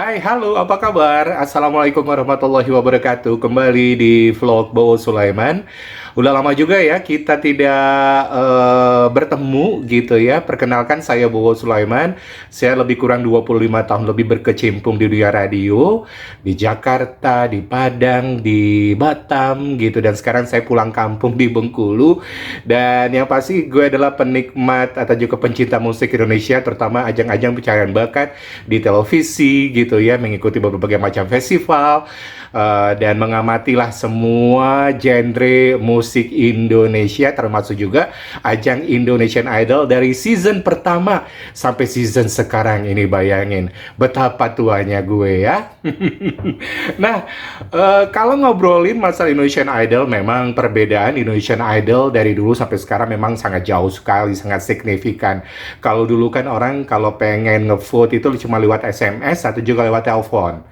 Hai, halo, apa kabar? Assalamualaikum warahmatullahi wabarakatuh. Kembali di vlog Bowo Sulaiman. Udah lama juga ya kita tidak bertemu gitu ya. Perkenalkan saya Bowo Sulaiman. Saya lebih kurang 25 tahun lebih berkecimpung di dunia radio di Jakarta, di Padang, di Batam gitu, dan sekarang saya pulang kampung di Bengkulu. Dan yang pasti gue adalah penikmat atau juga pencinta musik Indonesia, terutama ajang-ajang pencarian bakat di televisi gitu ya, mengikuti berbagai macam festival, dan mengamatilah semua genre musik Indonesia, termasuk juga ajang Indonesian Idol dari season pertama sampai season sekarang ini. Bayangin betapa tuanya gue ya. Nah, kalau ngobrolin masalah Indonesian Idol, memang perbedaan Indonesian Idol dari dulu sampai sekarang memang sangat jauh sekali, sangat signifikan. Kalau dulu kan orang kalau pengen ngevote itu cuma lewat SMS atau juga lewat telepon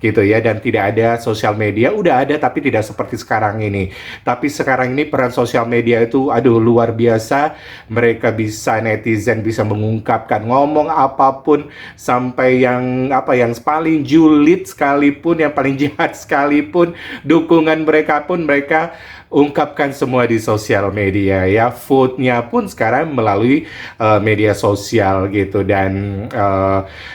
gitu ya, dan tidak ada sosial media. Udah ada tapi tidak seperti sekarang ini. Tapi sekarang ini peran sosial media itu aduh luar biasa. Mereka bisa, netizen bisa mengungkapkan, ngomong apapun, sampai yang apa, yang paling julid sekalipun, yang paling jahat sekalipun, dukungan mereka pun mereka ungkapkan semua di sosial media ya. Vote-nya pun sekarang melalui media sosial gitu, dan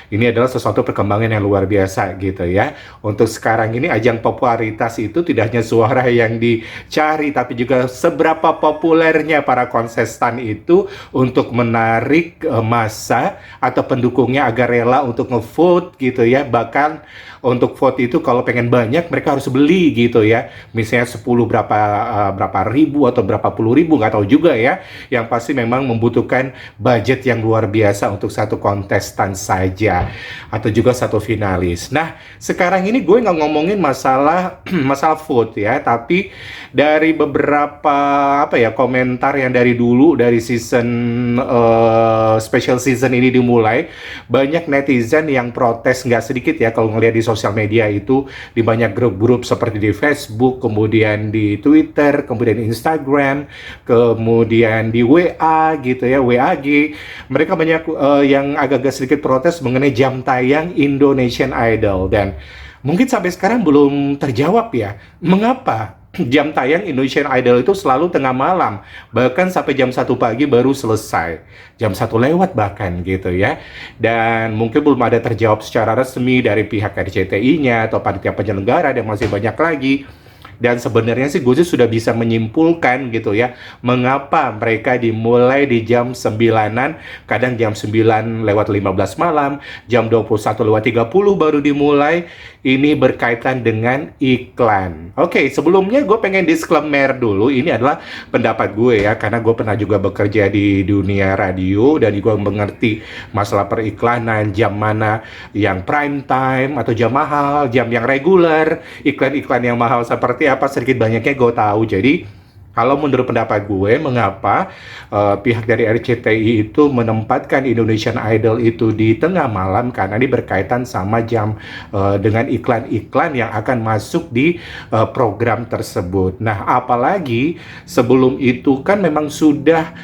ini adalah sesuatu perkembangan yang luar biasa gitu ya. Untuk sekarang ini ajang popularitas itu tidak hanya suara yang dicari, tapi juga seberapa populernya para kontestan itu untuk menarik massa atau pendukungnya agar rela untuk ngevote gitu ya. Bahkan untuk vote itu kalau pengen banyak mereka harus beli gitu ya. Misalnya 10 berapa ribu atau berapa puluh ribu, nggak tahu juga ya. Yang pasti memang membutuhkan budget yang luar biasa untuk satu kontestan saja atau juga satu finalis. Nah, sekarang ini gue nggak ngomongin masalah masalah vote ya, tapi dari beberapa apa ya komentar yang dari dulu, dari season special season ini dimulai, banyak netizen yang protes nggak sedikit ya kalau ngelihat di sosial media itu, di banyak grup-grup seperti di Facebook, kemudian di Twitter, kemudian di Instagram, kemudian di WA gitu ya, WAG. Mereka banyak yang agak-agak sedikit protes mengenai jam tayang Indonesian Idol, dan mungkin sampai sekarang belum terjawab ya, mengapa jam tayang Indonesian Idol itu selalu tengah malam, bahkan sampai jam 1 pagi baru selesai, jam 1 lewat bahkan gitu ya. Dan mungkin belum ada terjawab secara resmi dari pihak RCTI-nya atau panitia penyelenggara, dan masih banyak lagi. Dan sebenarnya sih gue sih sudah bisa menyimpulkan gitu ya, mengapa mereka dimulai di jam 9-an, kadang jam 9 lewat 15 malam, jam 21 lewat 30 baru dimulai. Ini berkaitan dengan iklan. Oke, sebelumnya gue pengen disclaimer dulu, ini adalah pendapat gue ya, karena gue pernah juga bekerja di dunia radio, dan gue mengerti masalah periklanan, jam mana yang prime time atau jam mahal, jam yang reguler, iklan-iklan yang mahal seperti apa, sedikit banyaknya gue tahu. Jadi kalau menurut pendapat gue, mengapa pihak dari RCTI itu menempatkan Indonesian Idol itu di tengah malam, karena ini berkaitan sama jam dengan iklan-iklan yang akan masuk di program tersebut. Nah, apalagi sebelum itu kan memang sudah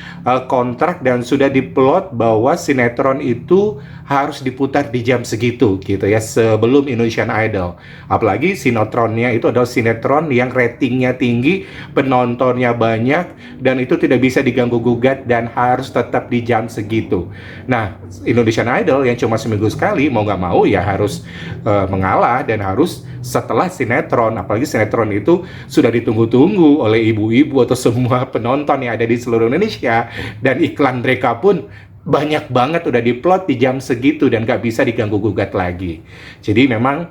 kontrak dan sudah diplot bahwa sinetron itu harus diputar di jam segitu gitu ya, sebelum Indonesian Idol. Apalagi sinetronnya itu adalah sinetron yang ratingnya tinggi, penontonnya banyak, dan itu tidak bisa diganggu-gugat dan harus tetap di jam segitu. Nah, Indonesian Idol yang cuma seminggu sekali, mau nggak mau ya harus mengalah, dan harus setelah sinetron. Apalagi sinetron itu sudah ditunggu-tunggu oleh ibu-ibu atau semua penonton yang ada di seluruh Indonesia, dan iklan mereka pun banyak banget udah diplot di jam segitu dan nggak bisa diganggu-gugat lagi. Jadi memang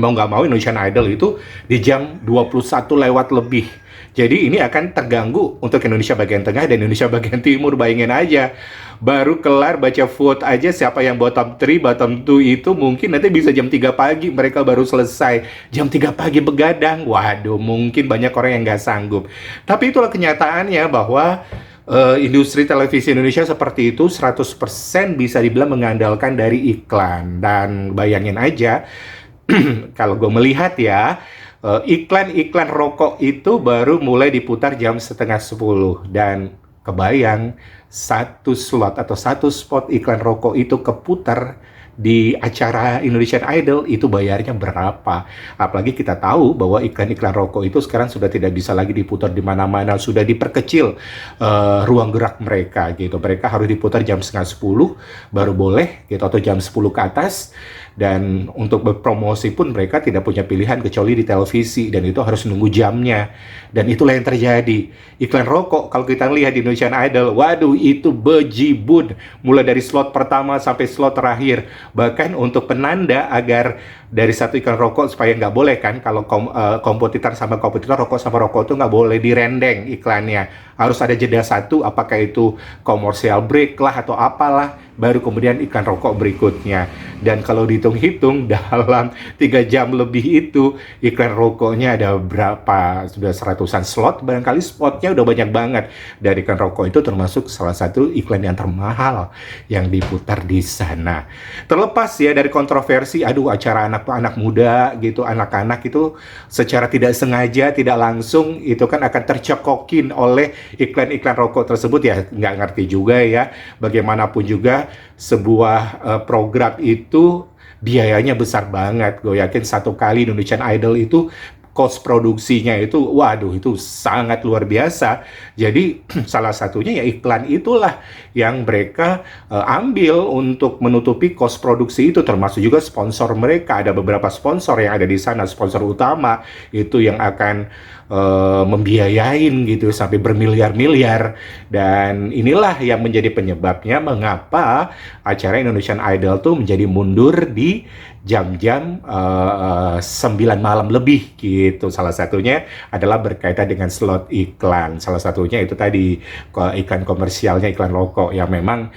mau nggak mau Indonesian Idol itu di jam 21 lewat lebih. Jadi ini akan terganggu untuk Indonesia bagian tengah dan Indonesia bagian timur. Bayangin aja, baru kelar baca vote aja siapa yang bottom 3, bottom 2 itu mungkin nanti bisa jam 3 pagi mereka baru selesai. Jam 3 pagi begadang, waduh mungkin banyak orang yang nggak sanggup. Tapi itulah kenyataannya bahwa industri televisi Indonesia seperti itu 100% bisa dibilang mengandalkan dari iklan. Dan bayangin aja, kalau gue melihat ya, iklan-iklan rokok itu baru mulai diputar jam setengah 10, dan kebayang satu slot atau satu spot iklan rokok itu keputar di acara Indonesian Idol itu bayarnya berapa. Apalagi kita tahu bahwa iklan-iklan rokok itu sekarang sudah tidak bisa lagi diputar di mana-mana, sudah diperkecil ruang gerak mereka gitu. Mereka harus diputar jam setengah 10 baru boleh gitu, atau jam 10 ke atas. Dan untuk berpromosi pun mereka tidak punya pilihan kecuali di televisi, dan itu harus nunggu jamnya. Dan itulah yang terjadi. Iklan rokok kalau kita lihat di Indonesian Idol, waduh itu bejibun. Mulai dari slot pertama sampai slot terakhir. Bahkan untuk penanda agar dari satu iklan rokok supaya nggak boleh kan, kalau kompetitor sama kompetitor, rokok sama rokok itu nggak boleh direndeng iklannya. Harus ada jeda satu, apakah itu commercial break lah atau apalah, baru kemudian iklan rokok berikutnya. Dan kalau dihitung-hitung dalam 3 jam lebih itu, iklan rokoknya ada berapa? Sudah seratusan slot, barangkali spotnya udah banyak banget. Dari iklan rokok itu termasuk salah satu iklan yang termahal yang diputar di sana. Terlepas ya dari kontroversi, aduh acara anak muda gitu, anak-anak itu secara tidak sengaja, tidak langsung itu kan akan tercekokin oleh iklan-iklan rokok tersebut ya. Nggak ngerti juga ya, bagaimanapun juga sebuah program itu biayanya besar banget. Gue yakin satu kali Indonesian Idol itu cost produksinya itu, waduh itu sangat luar biasa. Jadi salah satunya ya iklan itulah yang mereka ambil untuk menutupi cost produksi itu, termasuk juga sponsor mereka. Ada beberapa sponsor yang ada di sana, sponsor utama itu yang akan membiayain gitu sampai bermiliar-miliar. Dan inilah yang menjadi penyebabnya mengapa acara Indonesian Idol tuh menjadi mundur di jam-jam 9 malam lebih gitu. Salah satunya adalah berkaitan dengan slot iklan. Salah satunya itu tadi iklan komersialnya, iklan rokok yang memang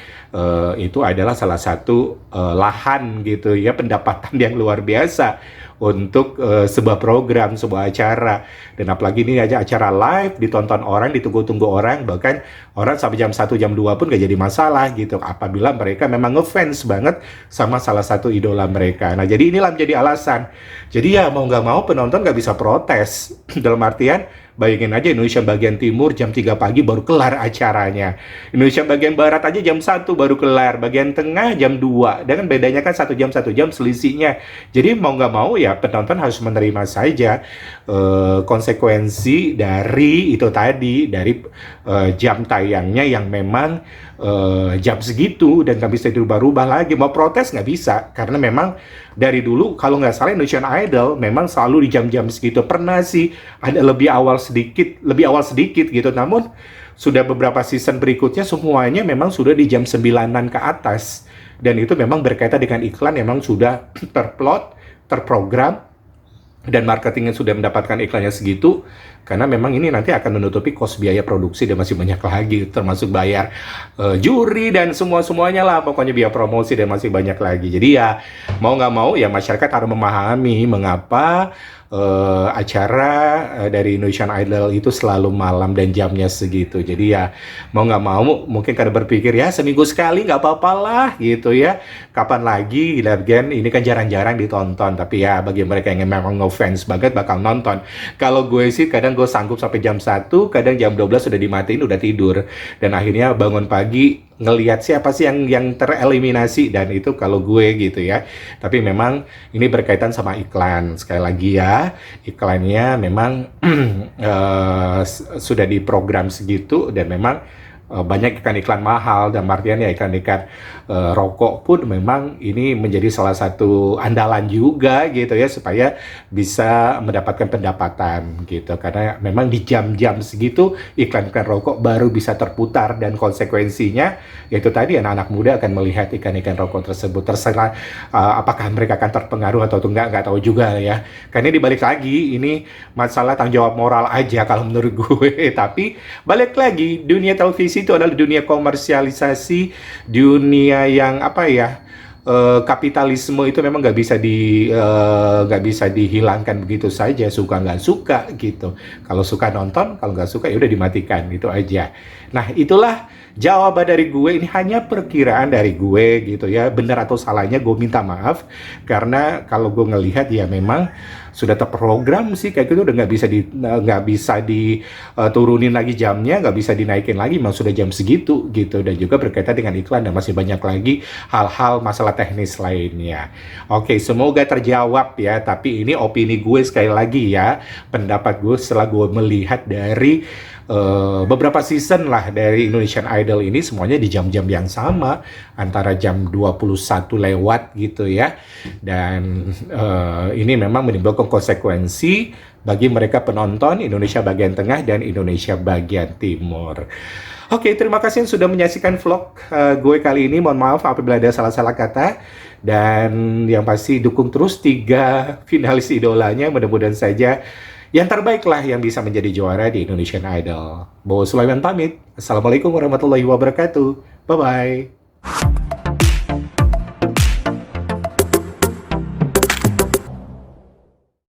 itu adalah salah satu lahan gitu ya, pendapatan yang luar biasa untuk sebuah program, sebuah acara. Dan apalagi ini aja acara live, ditonton orang, ditunggu-tunggu orang, bahkan orang sampai jam 1, jam 2 pun gak jadi masalah gitu, apabila mereka memang ngefans banget sama salah satu idola mereka. Nah jadi inilah menjadi alasan. Jadi ya mau nggak mau penonton nggak bisa protes. Dalam artian, bayangin aja Indonesia bagian timur jam 3 pagi baru kelar acaranya. Indonesia bagian barat aja jam 1 baru kelar. Bagian tengah jam 2. Dan kan bedanya kan 1 jam selisihnya. Jadi mau nggak mau ya penonton harus menerima saja konsekuensi dari itu tadi. Dari jam tayangnya yang memang jam segitu dan nggak bisa dirubah-rubah lagi. Mau protes nggak bisa. Karena memang dari dulu kalau nggak salah Indonesian Idol memang selalu di jam-jam segitu. Pernah sih ada lebih awal sedikit gitu, namun sudah beberapa season berikutnya semuanya memang sudah di jam 9-an ke atas. Dan itu memang berkaitan dengan iklan yang memang sudah terplot, terprogram, dan marketingnya sudah mendapatkan iklannya segitu, karena memang ini nanti akan menutupi kos biaya produksi dan masih banyak lagi, termasuk bayar juri dan semuanya lah, pokoknya biaya promosi dan masih banyak lagi. Jadi ya mau nggak mau ya masyarakat harus memahami mengapa acara dari Indonesian Idol itu selalu malam dan jamnya segitu. Jadi ya mau nggak mau mungkin karena berpikir ya seminggu sekali nggak apa-apa lah gitu ya, kapan lagi Gen ini kan jarang-jarang ditonton, tapi ya bagi mereka yang memang ngefans banget bakal nonton. Kalau gue sih kadang gue sanggup sampai jam 1, kadang jam 12 sudah dimatiin, udah tidur, dan akhirnya bangun pagi ngelihat siapa sih yang tereliminasi, dan itu kalau gue gitu ya. Tapi memang ini berkaitan sama iklan. Sekali lagi ya, iklannya memang sudah diprogram segitu, dan memang banyak iklan-iklan mahal, dan artian ya iklan-iklan rokok pun memang ini menjadi salah satu andalan juga gitu ya, supaya bisa mendapatkan pendapatan gitu, karena memang di jam-jam segitu iklan-iklan rokok baru bisa terputar, dan konsekuensinya yaitu tadi anak-anak muda akan melihat iklan-iklan rokok tersebut. Terserah apakah mereka akan terpengaruh atau nggak tahu juga ya, karena dibalik lagi ini masalah tanggung jawab moral aja kalau menurut gue. Tapi balik lagi, dunia televisi itu adalah dunia komersialisasi, dunia yang apa ya, kapitalisme itu memang nggak bisa dihilangkan begitu saja, suka nggak suka gitu. Kalau suka nonton, kalau nggak suka ya udah dimatikan, itu aja. Nah itulah jawaban dari gue, ini hanya perkiraan dari gue gitu ya, benar atau salahnya gue minta maaf, karena kalau gue ngelihat ya memang sudah terprogram sih kayak gitu, udah nggak bisa diturunin lagi jamnya, nggak bisa dinaikin lagi, memang sudah jam segitu gitu. Dan juga berkaitan dengan iklan dan masih banyak lagi hal-hal masalah teknis lainnya. Oke, semoga terjawab ya. Tapi ini opini gue sekali lagi ya, pendapat gue setelah gue melihat dari beberapa season lah dari Indonesian Idol ini, semuanya di jam-jam yang sama, antara jam 21 lewat gitu ya. Dan ini memang menimbulkan konsekuensi bagi mereka penonton Indonesia bagian tengah dan Indonesia bagian timur. Oke, terima kasih yang sudah menyaksikan vlog gue kali ini. Mohon maaf apabila ada salah-salah kata. Dan yang pasti dukung terus 3 finalis idolanya. Mudah-mudahan saja yang terbaik lah yang bisa menjadi juara di Indonesian Idol. Bowo Sulaiman pamit. Assalamualaikum warahmatullahi wabarakatuh. Bye-bye.